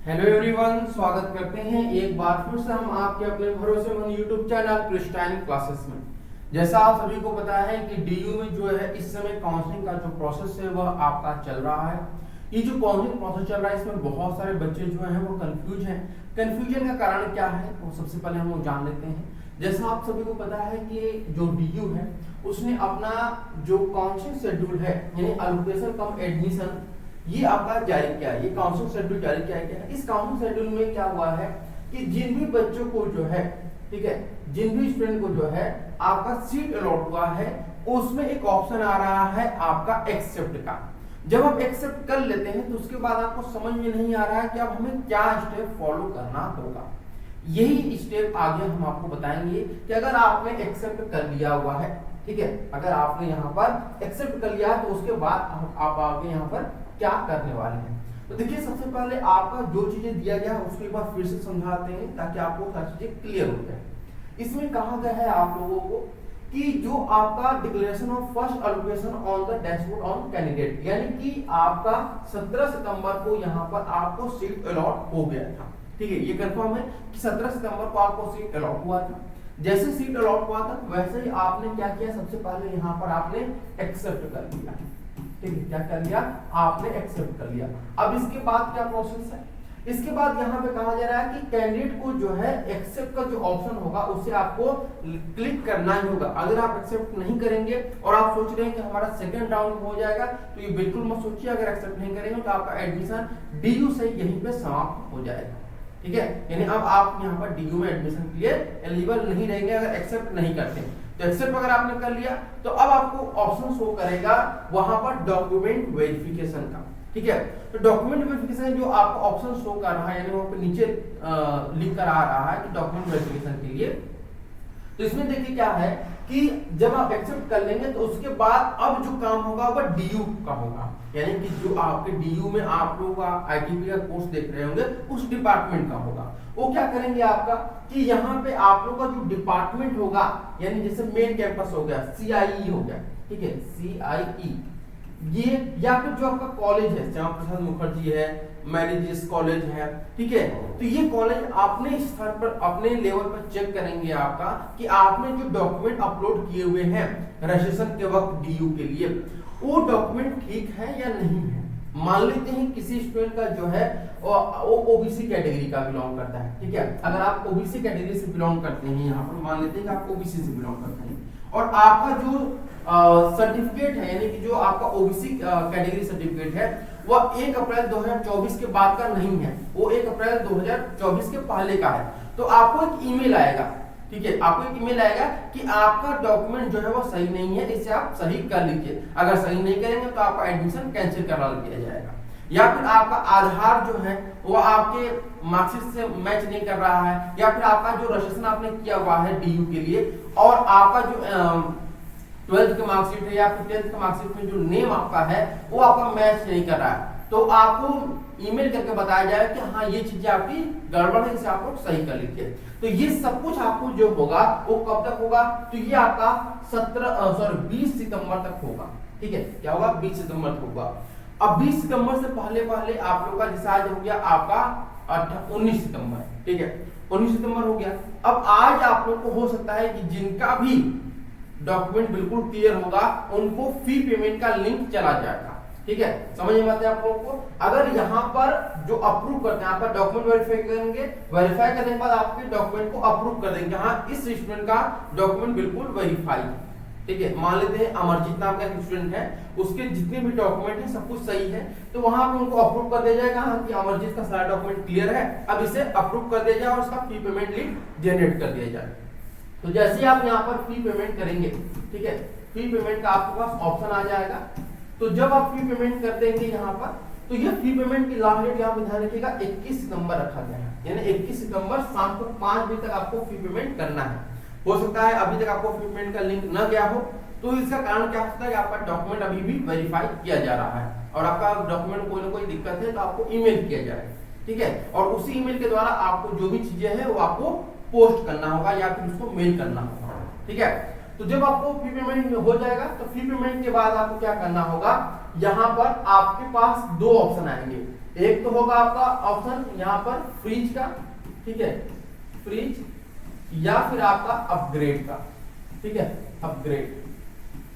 Hello everyone, स्वागत करते हैं एक बार फिर से हम आपके अपने भरोसेमंद यूट्यूब चैनल क्रिस्टाइन क्लासेस में। जैसा आप सभी को पता है कि डीयू में जो है इस समय काउंसलिंग का जो प्रोसेस है वह आपका चल रहा है। ये जो काउंसलिंग प्रोसेस चल रहा है इसमें बहुत सारे बच्चे जो हैं वो कंफ्यूज हैं। कंफ्यूजन का कारण क्या है वो सबसे पहले हम लोग जान लेते हैं। जैसा आप सभी को पता है कि जो डीयू है उसने अपना जो काउंसलिंग शेड्यूल है यानी एलोकेशन कम एडमिशन ये आपका जारी किया है। ये काउंसलिंग शेड्यूल जारी किया गया है। इस काउंसलिंग शेड्यूल में क्या हुआ है कि जिन भी बच्चों को जो है, ठीक है, जिन भी स्टूडेंट को जो है आपका सीट अलॉट हुआ है उसमें एक ऑप्शन आ रहा है आपका एक्सेप्ट का। जब आप एक्सेप्ट कर लेते हैं तो उसके बाद आपको समझ में नहीं आ रहा है कि अब हमें क्या स्टेप फॉलो करना होगा। यही स्टेप आगे हम आपको बताएंगे कि अगर आपने एक्सेप्ट कर लिया हुआ है, ठीक है, अगर आपने यहाँ पर एक्सेप्ट कर लिया है तो उसके बाद आप आगे यहाँ पर क्या करने वाले हैं। तो देखिए, सबसे पहले आपका जो चीजें दिया गया है उसको एक बार फिर से समझाते हैं ताकि आपको सारी चीजें क्लियर हो जाए। इसमें कहा गया है आप लोगों को कि जो आपका declaration of first allocation on the dashboard on candidate, यानी कि आपका 17 सितंबर को यहाँ पर आपको सीट अलॉट हो गया था। ठीक है, ये कंफर्म है कि 17 सितंबर को आपको सीट अलॉट हुआ था। जैसे सीट अलॉट हुआ था वैसे ही आपने क्या किया, सबसे पहले यहाँ पर आपने एक्सेप्ट कर लिया। ठीक है, क्या कर लिया, आपने एक्सेप्ट कर लिया। अब इसके बाद क्या प्रोसेस है, इसके बाद यहाँ पे कहा जा रहा है कि कैंडिडेट को जो है एक्सेप्ट का जो ऑप्शन होगा उसे आपको क्लिक करना ही होगा। अगर आप एक्सेप्ट नहीं करेंगे और आप सोच रहे हैं कि हमारा सेकंड राउंड हो जाएगा तो ये बिल्कुल मत सोचिए। अगर एक्सेप्ट नहीं करेंगे तो आपका एडमिशन डीयू से यहीं पे समाप्त हो जाएगा। ठीक है, यानी अब आप यहाँ पर डीयू में एडमिशन के लिए एलिजिबल नहीं रहेंगे अगर एक्सेप्ट नहीं करते। तो एक्सेप्ट अगर आपने कर लिया तो अब आपको ऑप्शन शो करेगा वहां पर डॉक्यूमेंट वेरिफिकेशन का। ठीक है, तो डॉक्यूमेंट वेरिफिकेशन जो आपको ऑप्शन शो कर रहा है यानी वहां पे नीचे लिख कर आ रहा है कि डॉक्यूमेंट वेरिफिकेशन के लिए। तो इसमें देखिए क्या है कि जब आप एक्सेप्ट कर लेंगे तो उसके बाद अब जो काम होगा वह डीयू का होगा, यानी कि जो आपके डीयू में आप लोग का आईटीपी का कोर्स देख रहे होंगे उस डिपार्टमेंट का होगा। वो क्या करेंगे आपका कि यहाँ पे आप लोग का जो डिपार्टमेंट होगा यानी जैसे मेन कैंपस हो गया, सीआईई हो गया, ठीक है, सीआईई ये, या फिर जो आपका कॉलेज है श्यामा प्रसाद मुखर्जी है, मैरिजेस कॉलेज है, ठीक है, तो ये कॉलेज अपने स्तर पर अपने लेवल पर चेक करेंगे आपका कि आपने जो डॉक्यूमेंट अपलोड किए हुए हैं रजिस्ट्रेशन के वक्त डीयू के लिए वो डॉक्यूमेंट ठीक है या नहीं है। मान लेते हैं किसी स्टूडेंट का जो है वो ओबीसी कैटेगरी का बिलोंग करता है। ठीक है, अगर आप ओबीसी कैटेगरी से बिलोंग करते हैं, यहाँ पर मान लेते हैं कि आप ओबीसी से बिलोंग करते हैं और आपका जो सर्टिफिकेट है यानी कि जो आपका ओबीसी कैटेगरी सर्टिफिकेट है वह 1 अप्रैल 2024 के बाद का नहीं है, वो 1 अप्रैल 2024 के पहले का है। तो आपको एक ईमेल आएगा, ठीक है, आपको एक ईमेल आएगा कि आपका डॉक्यूमेंट जो है वो सही नहीं है, इसे आप सही कर लीजिए। अगर सही नहीं करेंगे तो आपका एडमिशन कैंसिल करा दिया जाएगा। या फिर आपका आधार जो है वो आपके मार्कशीट से मैच नहीं कर रहा है, या फिर आपका जो रजिस्ट्रेशन आपने किया हुआ है डीयू के लिए और आपका जो 12th का मार्कशीट है या फिर 10th का मार्कशीट में जो नेम आपका है वो आपका मैच नहीं कर रहा है, तो आपको ईमेल करके बताया जाएगा कि हाँ ये चीजें आपकी गड़बड़ है, इसे आप लोग सही कर लीजिए। तो ये सब कुछ आपको जो होगा वो कब तक होगा, तो ये आपका 20 सितंबर तक होगा। ठीक है, क्या होगा, 20 सितंबर तक होगा। अब 20 सितंबर से पहले पहले आप लोग का जैसे आज हो गया आपका 19 सितंबर, ठीक है, 19 सितंबर हो गया। अब आज आप लोग को हो सकता है कि जिनका भी डॉक्यूमेंट बिल्कुल क्लियर होगा उनको फी पेमेंट का लिंक चला जाएगा। ठीक है, समझ में आता है आप लोगों को। अगर यहाँ पर जो अप्रूव करते हैं आपका डॉक्यूमेंट वेरीफाई करेंगे, वेरीफाई करने के बाद आपके डॉक्यूमेंट को अप्रूव कर देंगे, हाँ इस स्टूडेंट का डॉक्यूमेंट बिल्कुल वेरीफाई है। ठीक है, मान लेते हैं अमरजीत नाम का एक स्टूडेंट है, उसके जितने भी डॉक्यूमेंट है सब कुछ सही है, तो वहां पे उनको अप्रूव कर दिया जाएगा हाँ कि अमरजीत का सारा डॉक्यूमेंट क्लियर है, अब इसे अप्रूव कर दिया जाए और उसका फी पेमेंट लिंक जनरेट कर दिया जाए। तो जैसे ही आप यहाँ पर फी पेमेंट करेंगे, ठीक है, फी पेमेंट का आपके पास ऑप्शन आ जाएगा। तो जब आप फी पेमेंट कर देंगे यहाँ पर, तो ये फी पेमेंट की लास्ट डेट यहाँ पे ध्यान रखिएगा 21 सितंबर रखा गया है, यानी 21 सितंबर शाम को 5 बजे तक आपको फी पेमेंट करना है। हो सकता है अभी तक आपको फी पेमेंट का लिंक न गया हो, तो इसका कारण क्या हो सकता है कि आपका डॉक्यूमेंट अभी भी वेरीफाई किया जा रहा है और आपका डॉक्यूमेंट कोई ना कोई दिक्कत है तो आपको ईमेल किया जाएगा। ठीक है, और उसी ईमेल के द्वारा आपको जो भी चीजें हैं वो आपको पोस्ट करना होगा या फिर उसको मेल करना होगा। ठीक है, तो जब आपको फी पेमेंट हो जाएगा तो फी पेमेंट के बाद आपको क्या करना होगा, यहाँ पर आपके पास दो ऑप्शन आएंगे। एक तो होगा आपका ऑप्शन यहाँ पर फ्रीज का, ठीक है, फ्रीज, या फिर आपका अपग्रेड का, ठीक है, अपग्रेड।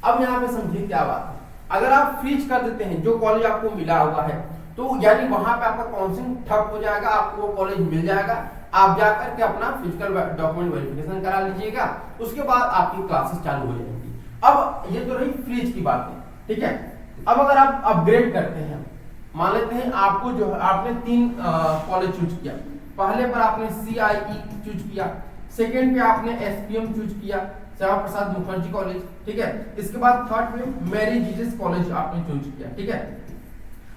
अब यहाँ पे समझिए क्या बात है, अगर आप फ्रीज कर देते हैं जो कॉलेज आपको मिला हुआ है, तो यानी वहां पे आपका काउंसलिंग ठप हो जाएगा, आपको वो कॉलेज मिल जाएगा, आप जाकर के अपना फिजिकल डॉक्यूमेंट वेरिफिकेशन करा लीजिएगा, उसके बाद आपकी क्लासेस चालू हो जाएंगी। अब ये तो रही फ्रीज की बात है, ठीक है। अब अगर आप अपग्रेड करते हैं, मान लेते हैं आपको जो है आपने 3 कॉलेज चूज किया, पहले पर आपने CIE चूज किया, सेकेंड पे आपने SPM चूज किया, श्यामा प्रसाद मुखर्जी कॉलेज, ठीक है, इसके बाद थर्ड पे मैरी जीसस कॉलेज आपने चूज किया, ठीक है।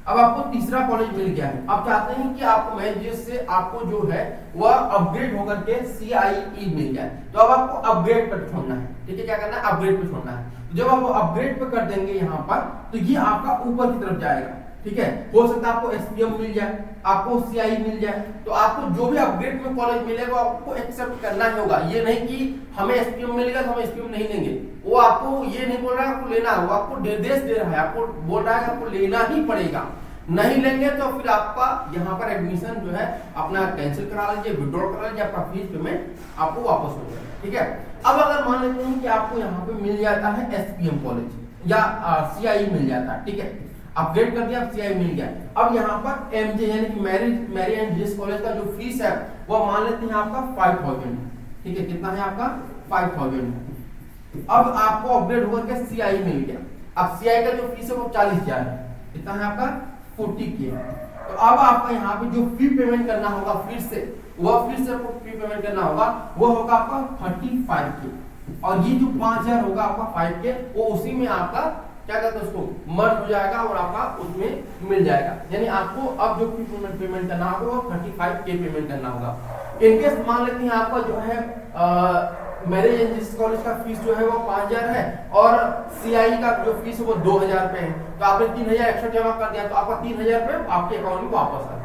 अब आपको तीसरा कॉलेज मिल गया है, आप चाहते हैं कि आपको मैरी जीसस से आपको जो है वह अपग्रेड होकर के CIE मिल जाए, तो अब आपको अपग्रेड पर छोड़ना है, ठीक है, क्या करना है, अपग्रेड पर छोड़ना है। तो जब आप अपग्रेड पर कर देंगे यहाँ पर, तो ये आपका ऊपर की तरफ जाएगा, ठीक है। हो सकता है आपको SPM मिल जाए, आपको CIE मिल जाए, तो आपको जो भी अपग्रेड में कॉलेज मिलेगा आपको एक्सेप्ट करना ही होगा। ये नहीं कि हमें SPM मिलेगा तो हम SPM नहीं लेंगे, वो आपको ये नहीं बोल रहा है आपको लेना है, वो आपको निर्देश दे रहा है, आपको बोल रहा है कि आपको लेना ही पड़ेगा, नहीं लेंगे तो फिर आपका यहाँ पर एडमिशन जो है अपना कैंसिल करा लीजिए, विड्रॉ करा लीजिए, आपका फीस पेमेंट आपको वापस हो जाएगा, ठीक है। अब अगर मान लेते हैं कि आपको यहाँ पे मिल जाता है SPM कॉलेज या CIE मिल जाता है, ठीक है, अपग्रेड कर दिया, CIE मिल गया, अब यहाँ पर MJ यानी कि मैरी एंड जीसस कॉलेज का जो फीस है वो मान लेते हैं आपका 5000, ठीक है, कितना है आपका 5000। अब आपको अपग्रेड होकर के CIE मिल गया, अब CIE का जो फीस है वो 40000 है, कितना है आपका 40K। तो अब आपका यहाँ पे जो फी पेमेंट करना होगा फिर से, वह फिर से आपको फी पेमेंट करना होगा, वो होगा आपका 35K, और ये जो 5000 होगा आपका 5K, वो उसी में आपका क्या कहते हैं उसको मर्ज हो जाएगा और आपका उसमें मिल जाएगा, यानी आपको अब जो फी पेमेंट करना होगा वो 35K पेमेंट करना होगा। इनकेस मान लेते हैं आपका जो है मैरी एंड जीसस कॉलेज का फीस जो है वो 5000 है और CIE का जो फीस है वो 2000 रुपए है, तो आपने 3000 एक्स्ट्रा जमा कर दिया, तो आपका 3000 रुपए आपके अकाउंट में वापस आ जाएगा,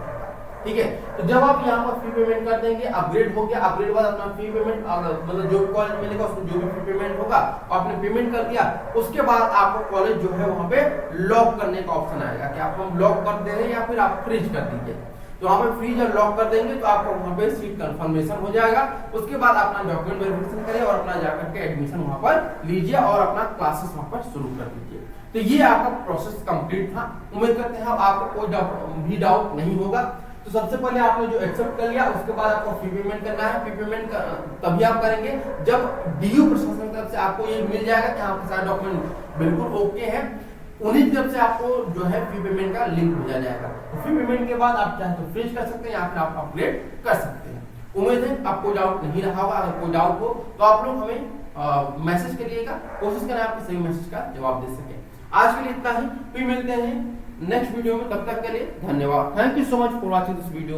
ठीक है। तो जब आप यहाँ पर फी पेमेंट कर देंगे, अपग्रेड हो गया, अपग्रेड बाद अपना फी पेमेंट मतलब जो कॉलेज मिलेगा उसमें जो भी फी पेमेंट होगा आपने पेमेंट कर दिया, उसके बाद आपको कॉलेज जो है वहाँ पे लॉक करने का ऑप्शन आएगा कि आप हम लॉक कर दे रहे हैं या फिर आप फ्रीज कर दीजिए, तो वहाँ पे फ्रीज और लॉक कर देंगे तो आपको वहाँ पे सीट कंफर्मेशन हो जाएगा, उसके बाद अपना डॉक्यूमेंट वेरिफिकेशन करिए और अपना जाकर के एडमिशन वहाँ पर लीजिए और अपना क्लासेस वहाँ पर शुरू कर दीजिए। तो ये आपका प्रोसेस कंप्लीट था, उम्मीद करते हैं आपको कोई भी डाउट नहीं होगा। तो सबसे पहले आपने जो एक्सेप्ट कर लिया, उसके बाद आपको फी पेमेंट करना है, फी पेमेंट तभी आप करेंगे जब DU प्रशासन की तरफ से आपको ये मिल जाएगा कि आपके सारे डॉक्यूमेंट बिल्कुल ओके हैं, उन्हीं की तरफ से आपको जो है फी पेमेंट का लिंक भेजा जाएगा। तो फी पेमेंट के बाद आप चाहे तो फ्रीज कर सकते हैं या फिर आप अपग्रेड कर सकते हैं। उम्मीद है आपको डाउट नहीं रहा होगा, अगर कोई डाउट हो तो आप लोग हमें मैसेज करिएगा, कोशिश करें आपके सही मैसेज का जवाब दे सके। आज के लिए इतना ही, फिर मिलते हैं नेक्स्ट वीडियो में, तब तक के लिए धन्यवाद। Thank you so much for watching this video.